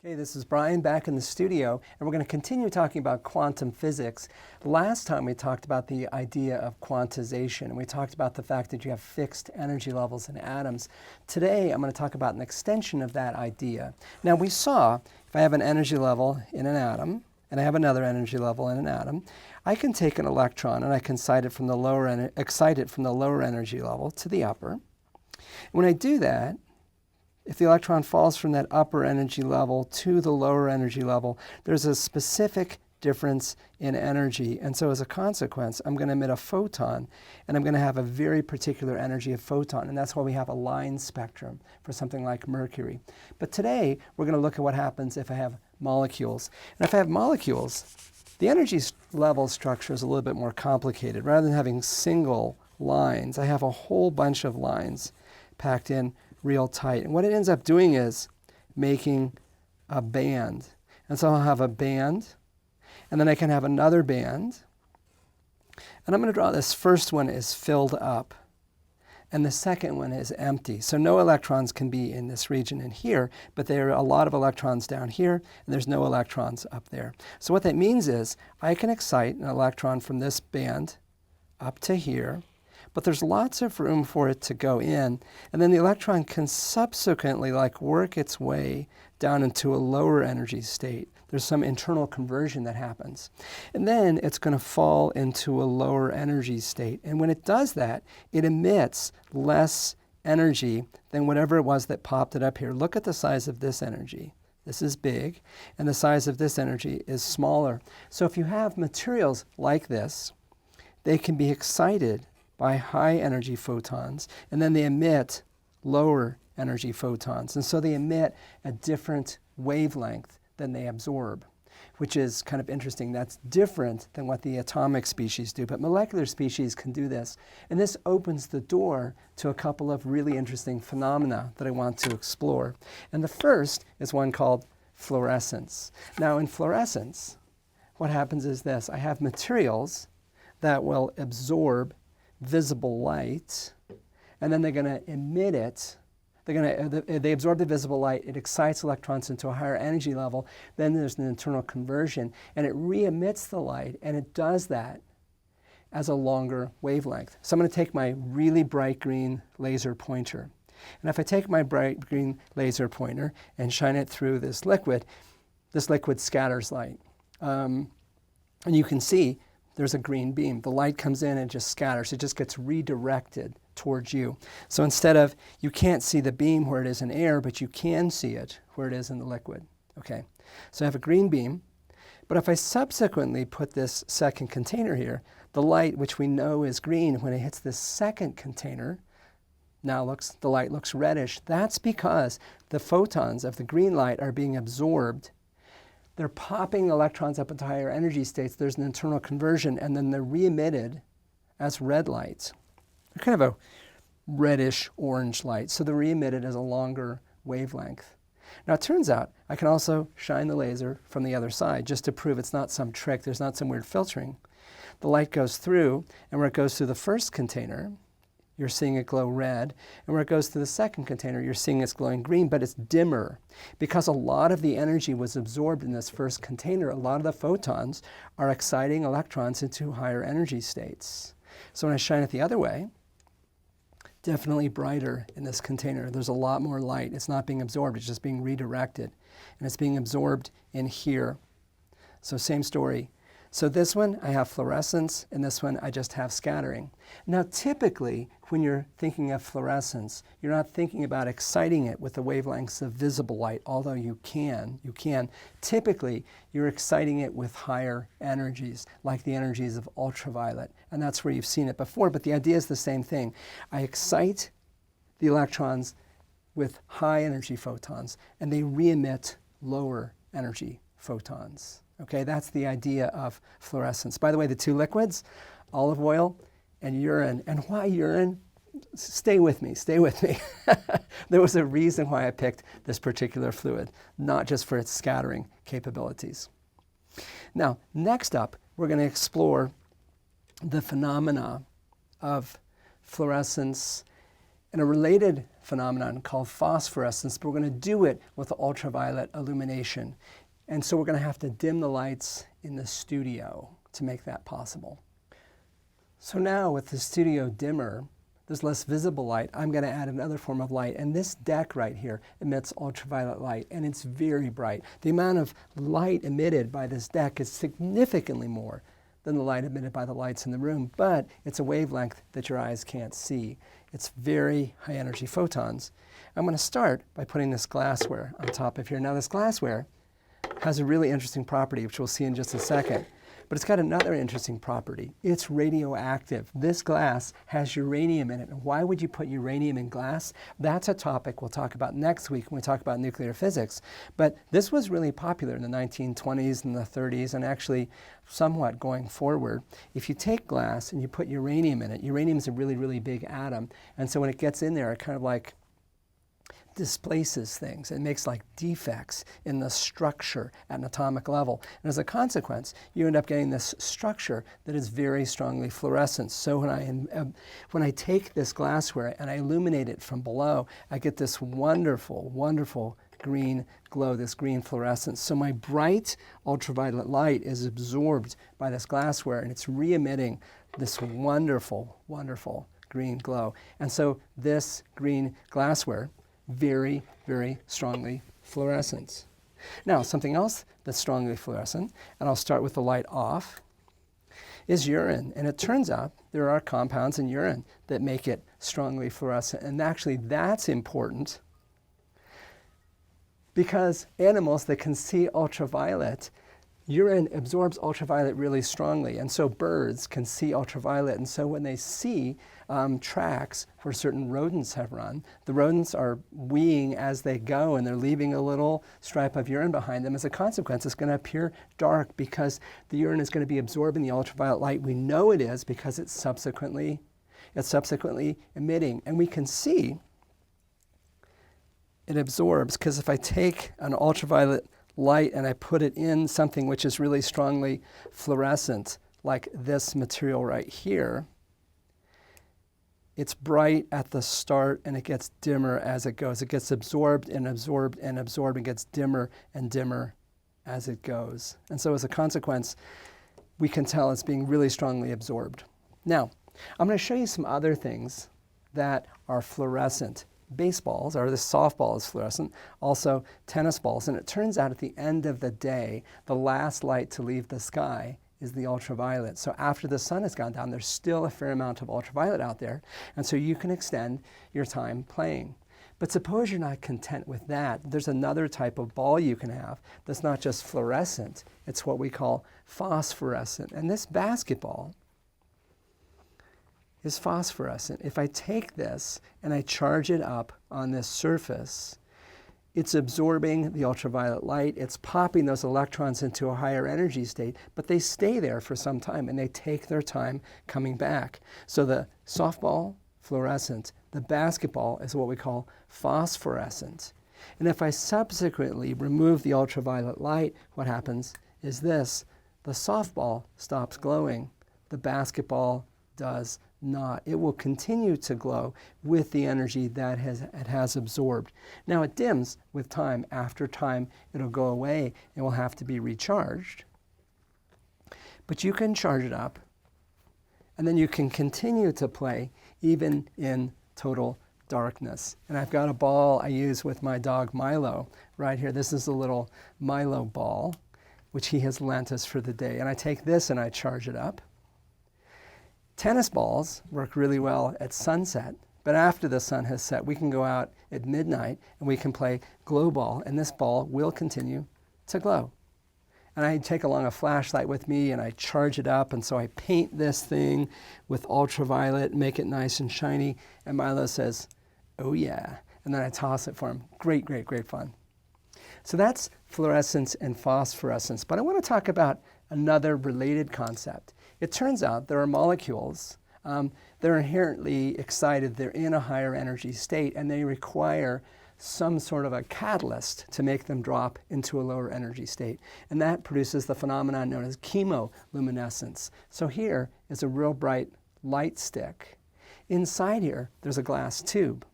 Okay, this is Brian back in the studio, and we're going to continue talking about quantum physics. Last time we talked about the idea of quantization, and we talked about the fact that you have fixed energy levels in atoms. Today, I'm going to talk about an extension of that idea. Now, we saw if I have an energy level in an atom, and I have another energy level in an atom, I can take an electron and I can excite it from the lower energy level to the upper. When I do that, if the electron falls from that upper energy level to the lower energy level, there's a specific difference in energy. And so as a consequence, I'm going to emit a photon, and I'm going to have a very particular energy of photon. And that's why we have a line spectrum for something like mercury. But today, we're going to look at what happens if I have molecules. And if I have molecules, the energy level structure is a little bit more complicated. Rather than having single lines, I have a whole bunch of lines packed in real tight. And what it ends up doing is making a band. And so I'll have a band, and then I can have another band. And I'm going to draw this first one is filled up, and the second one is empty. So no electrons can be in this region in here, but there are a lot of electrons down here, and there's no electrons up there. So what that means is I can excite an electron from this band up to here, but there's lots of room for it to go in, and then the electron can subsequently work its way down into a lower energy state. There's some internal conversion that happens. And then it's going to fall into a lower energy state. And when it does that, it emits less energy than whatever it was that popped it up here. Look at the size of this energy. This is big, and the size of this energy is smaller. So if you have materials like this, they can be excited by high energy photons, and then they emit lower energy photons. And so they emit a different wavelength than they absorb, which is kind of interesting. That's different than what the atomic species do, but molecular species can do this. And this opens the door to a couple of really interesting phenomena that I want to explore. And the first is one called fluorescence. Now in fluorescence, what happens is this. I have materials that will absorb visible light, and then they're going to emit it. They absorb the visible light, it excites electrons into a higher energy level, then there's an internal conversion, and it re-emits the light, and it does that as a longer wavelength. So I'm going to take my really bright green laser pointer, and if I take my bright green laser pointer and shine it through this liquid scatters light. And you can see there's a green beam. The light comes in and just scatters. It just gets redirected towards you. So instead of, you can't see the beam where it is in air, but you can see it where it is in the liquid. Okay, so I have a green beam, but if I subsequently put this second container here, the light, which we know is green, when it hits this second container, the light looks reddish. That's because the photons of the green light are being absorbed. They're popping electrons up into higher energy states. There's an internal conversion, and then they're re-emitted as red lights. They're kind of a reddish-orange light, so they're re-emitted as a longer wavelength. Now, it turns out I can also shine the laser from the other side just to prove it's not some trick. There's not some weird filtering. The light goes through, and where it goes through the first container, you're seeing it glow red, and where it goes to the second container, you're seeing it's glowing green, but it's dimmer. Because a lot of the energy was absorbed in this first container, a lot of the photons are exciting electrons into higher energy states. So when I shine it the other way, definitely brighter in this container. There's a lot more light. It's not being absorbed, it's just being redirected. And it's being absorbed in here. So same story. So this one, I have fluorescence, and this one, I just have scattering. Now, typically, when you're thinking of fluorescence, you're not thinking about exciting it with the wavelengths of visible light, although you can. Typically, you're exciting it with higher energies, like the energies of ultraviolet, and that's where you've seen it before, but the idea is the same thing. I excite the electrons with high energy photons, and they re-emit lower energy photons. Okay, that's the idea of fluorescence. By the way, the two liquids, olive oil and urine. And why urine? Stay with me, stay with me. There was a reason why I picked this particular fluid, not just for its scattering capabilities. Now, next up, we're going to explore the phenomena of fluorescence and a related phenomenon called phosphorescence, but we're going to do it with ultraviolet illumination. And so we're going to have to dim the lights in the studio to make that possible. So now with the studio dimmer, there's less visible light. I'm going to add another form of light, and this deck right here emits ultraviolet light, and it's very bright. The amount of light emitted by this deck is significantly more than the light emitted by the lights in the room, but it's a wavelength that your eyes can't see. It's very high energy photons. I'm going to start by putting this glassware on top of here. Now this glassware has a really interesting property, which we'll see in just a second. But it's got another interesting property. It's radioactive. This glass has uranium in it. And why would you put uranium in glass? That's a topic we'll talk about next week when we talk about nuclear physics. But this was really popular in the 1920s and the 30s, and actually somewhat going forward. If you take glass and you put uranium in it, uranium is a really, really big atom. And so when it gets in there, it kind of like displaces things. It makes like defects in the structure at an atomic level. And as a consequence, you end up getting this structure that is very strongly fluorescent. So when I take this glassware and I illuminate it from below, I get this wonderful, wonderful green glow, this green fluorescence. So my bright ultraviolet light is absorbed by this glassware, and it's re-emitting this wonderful, wonderful green glow. And so this green glassware, very, very strongly fluorescent. Now, something else that's strongly fluorescent, and I'll start with the light off, is urine. And it turns out there are compounds in urine that make it strongly fluorescent. And actually, that's important because animals that can see ultraviolet, urine absorbs ultraviolet really strongly. And so birds can see ultraviolet. And so when they see tracks where certain rodents have run, the rodents are weeing as they go, and they're leaving a little stripe of urine behind them. As a consequence, it's going to appear dark because the urine is going to be absorbing the ultraviolet light. We know it is because it's subsequently emitting. And we can see it absorbs, because if I take an ultraviolet light and I put it in something which is really strongly fluorescent, like this material right here, it's bright at the start and it gets dimmer as it goes. It gets absorbed and absorbed and absorbed and gets dimmer and dimmer as it goes. And so as a consequence, we can tell it's being really strongly absorbed. Now, I'm going to show you some other things that are fluorescent. Baseballs, or the softball is fluorescent, also tennis balls. And it turns out at the end of the day, the last light to leave the sky is the ultraviolet. So after the sun has gone down, there's still a fair amount of ultraviolet out there. And so you can extend your time playing. But suppose you're not content with that. There's another type of ball you can have that's not just fluorescent. It's what we call phosphorescent. And this basketball is phosphorescent. If I take this and I charge it up on this surface, it's absorbing the ultraviolet light, it's popping those electrons into a higher energy state, but they stay there for some time and they take their time coming back. So the softball, fluorescent, the basketball is what we call phosphorescent. And if I subsequently remove the ultraviolet light, what happens is this: the softball stops glowing, the basketball does not. It will continue to glow with the energy that it has absorbed. Now it dims with time. After time, it'll go away and will have to be recharged. But you can charge it up, and then you can continue to play even in total darkness. And I've got a ball I use with my dog Milo right here. This is a little Milo ball, which he has lent us for the day. And I take this and I charge it up. Tennis balls work really well at sunset, but after the sun has set, we can go out at midnight and we can play glow ball, and this ball will continue to glow. And I take along a flashlight with me and I charge it up, and so I paint this thing with ultraviolet, make it nice and shiny, and Milo says, "Oh yeah," and then I toss it for him. Great, great, great fun. So that's fluorescence and phosphorescence, but I want to talk about another related concept. It turns out there are molecules that are inherently excited. They're in a higher energy state, and they require some sort of a catalyst to make them drop into a lower energy state. And that produces the phenomenon known as chemoluminescence. So here is a real bright light stick. Inside here, there's a glass tube.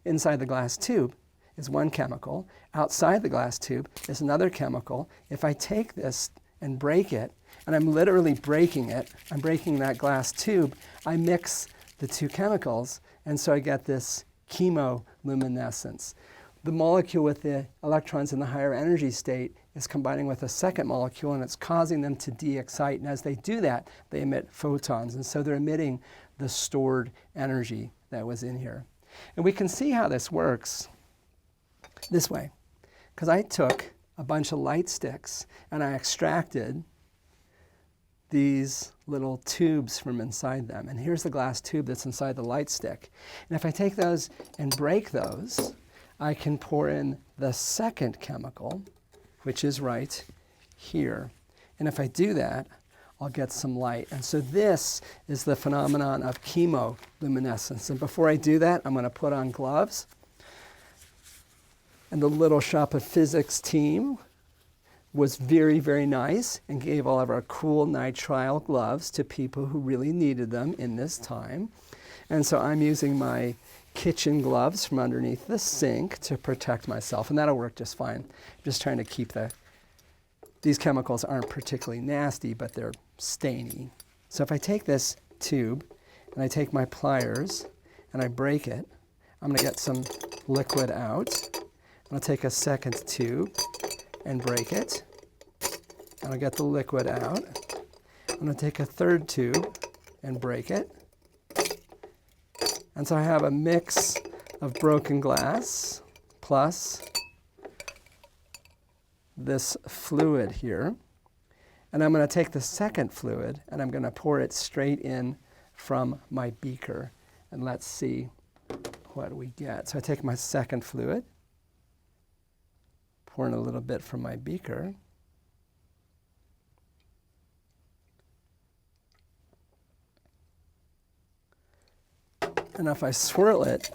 Inside the glass tube is one chemical. Outside the glass tube is another chemical. If I take this and break it, and I'm literally breaking it, I'm breaking that glass tube, I mix the two chemicals, and so I get this chemoluminescence. The molecule with the electrons in the higher energy state is combining with a second molecule, and it's causing them to de-excite. And as they do that, they emit photons. And so they're emitting the stored energy that was in here. And we can see how this works this way, because I took a bunch of light sticks and I extracted these little tubes from inside them. And here's the glass tube that's inside the light stick. And if I take those and break those, I can pour in the second chemical, which is right here. And if I do that, I'll get some light. And so this is the phenomenon of chemoluminescence. And before I do that, I'm going to put on gloves. And the Little Shop of Physics team was very, very nice and gave all of our cool nitrile gloves to people who really needed them in this time. And so I'm using my kitchen gloves from underneath the sink to protect myself, and that'll work just fine. I'm just trying to keep these chemicals aren't particularly nasty, but they're stainy. So if I take this tube and I take my pliers and I break it, I'm going to get some liquid out. I'll take a second tube and break it, and I'll get the liquid out. I'm going to take a third tube and break it. And so I have a mix of broken glass plus this fluid here. And I'm going to take the second fluid and I'm going to pour it straight in from my beaker. And let's see what we get. So I take my second fluid, pour in a little bit from my beaker. And if I swirl it,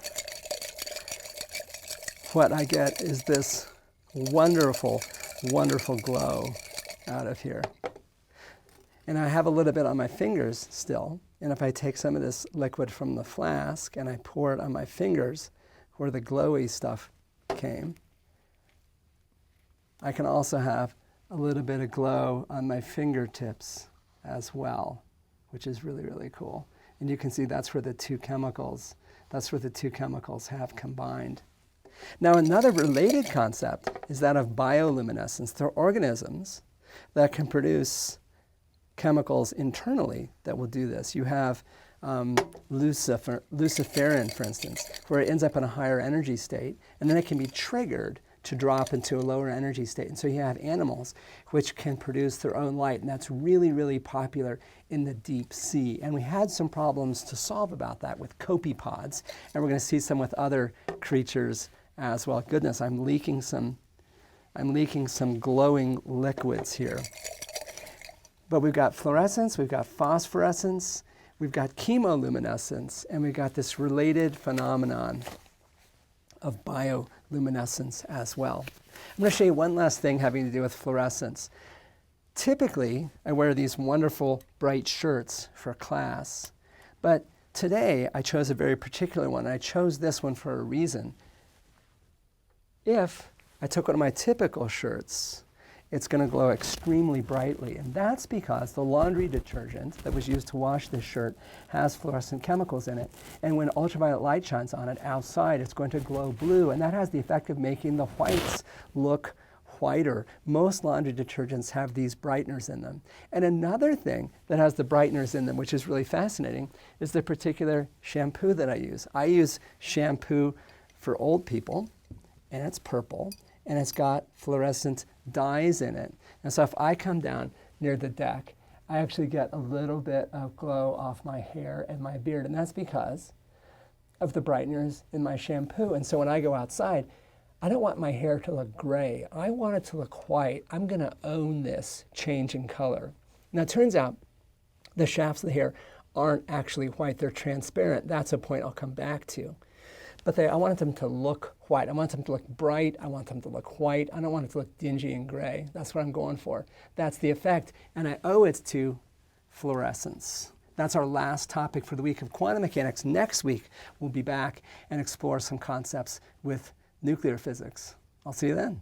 what I get is this wonderful, wonderful glow out of here. And I have a little bit on my fingers still. And if I take some of this liquid from the flask and I pour it on my fingers where the glowy stuff came, I can also have a little bit of glow on my fingertips as well, which is really, really cool. And you can see that's where the two chemicals have combined. Now, another related concept is that of bioluminescence. There are organisms that can produce chemicals internally that will do this. You have luciferin, for instance, where it ends up in a higher energy state, and then it can be triggered to drop into a lower energy state. And so you have animals which can produce their own light, and that's really, really popular in the deep sea. And we had some problems to solve about that with copepods, and we're going to see some with other creatures as well. Goodness, I'm leaking some glowing liquids here. But we've got fluorescence, we've got phosphorescence, we've got chemoluminescence, and we've got this related phenomenon of bioluminescence as well. I'm going to show you one last thing having to do with fluorescence. Typically, I wear these wonderful bright shirts for class, but today I chose a very particular one. I chose this one for a reason. If I took one of my typical shirts, it's going to glow extremely brightly, and that's because the laundry detergent that was used to wash this shirt has fluorescent chemicals in it, and when ultraviolet light shines on it outside, it's going to glow blue, and that has the effect of making the whites look whiter. Most laundry detergents have these brighteners in them. And another thing that has the brighteners in them, which is really fascinating, is the particular shampoo that I use. I use shampoo for old people, and it's purple, and it's got fluorescent dyes in it. And so if I come down near the deck, I actually get a little bit of glow off my hair and my beard, and that's because of the brighteners in my shampoo. And so when I go outside, I don't want my hair to look gray. I want it to look white. I'm going to own this change in color. Now, it turns out the shafts of the hair aren't actually white. They're transparent. That's a point I'll come back to. But I want them to look white. I want them to look bright. I want them to look white. I don't want it to look dingy and gray. That's what I'm going for. That's the effect. And I owe it to fluorescence. That's our last topic for the week of quantum mechanics. Next week, we'll be back and explore some concepts with nuclear physics. I'll see you then.